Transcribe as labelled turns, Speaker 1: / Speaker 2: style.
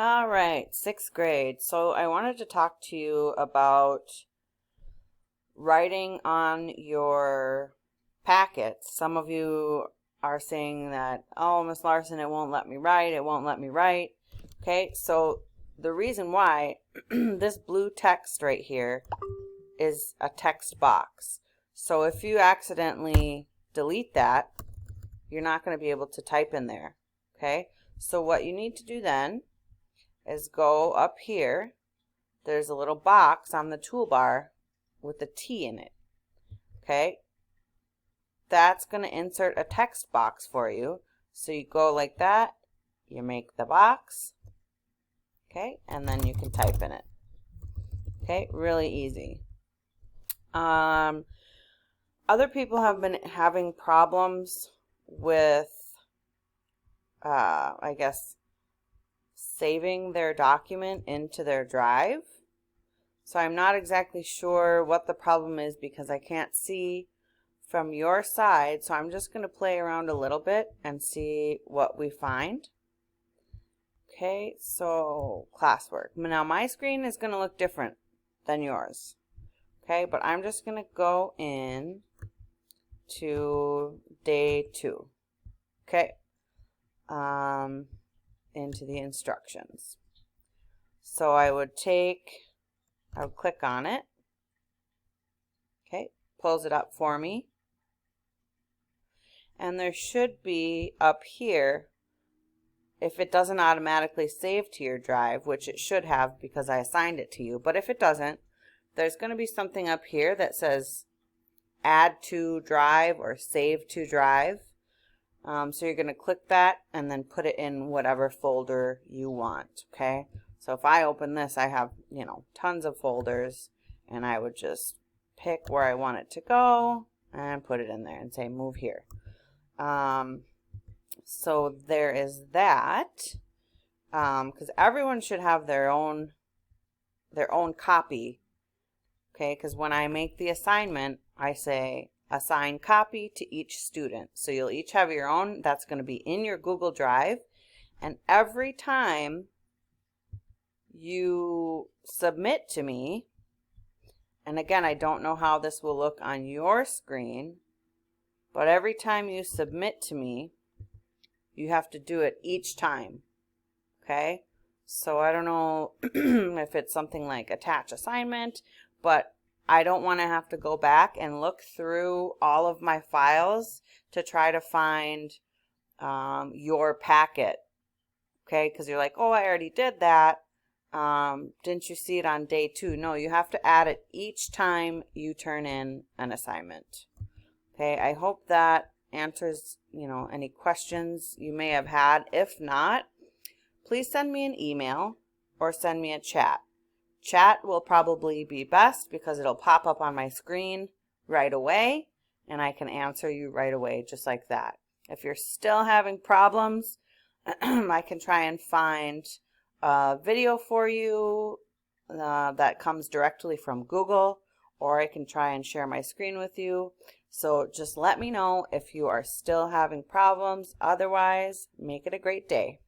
Speaker 1: All right, sixth grade. So I wanted to talk to you about writing on your packets. Some of you are saying that, oh, Miss Larson, it won't let me write. It won't let me write. Okay, so the reason why this blue text right here is a text box. So if you accidentally delete that, you're not going to be able to type in there. Okay, so what you need to do then is go up here. There's a little box on the toolbar with a T in it. Okay, that's going to insert a text box for you. So you go like that, you make the box, okay, and then you can type in it. Okay, really easy. Other people have been having problems with, I guess, saving their document into their drive. So I'm not exactly sure what the problem is because I can't see from your side. So I'm just going to play around a little bit and see what we find. Okay, so classwork. Now my screen is going to look different than yours. Okay, but I'm just going to go in to day 2. Okay, into the instructions. So I would click on it. Okay, pulls it up for me. And there should be up here, if it doesn't automatically save to your drive, which it should have because I assigned it to you, but if it doesn't, there's going to be something up here that says add to drive or save to drive. So you're going to click that and then put it in whatever folder you want. Okay, so if I open this, I have, tons of folders, and I would just pick where I want it to go and put it in there and say move here. So there is that, because everyone should have their own copy. Okay, because when I make the assignment, I say assign copy to each student. So you'll each have your own. That's going to be in your Google Drive. And every time you submit to me, and again, I don't know how this will look on your screen, but every time you submit to me, you have to do it each time. Okay, so I don't know if it's something like attach assignment, but I don't want to have to go back and look through all of my files to try to find your packet. Okay, because you're like, oh, I already did that. Didn't you see it on day 2? No, you have to add it each time you turn in an assignment. Okay, I hope that answers, any questions you may have had. If not, please send me an email or send me a chat. Chat will probably be best because it'll pop up on my screen right away and I can answer you right away just like that. If you're still having problems, I can try and find a video for you that comes directly from Google, or I can try and share my screen with you. So just let me know if you are still having problems. Otherwise, make it a great day.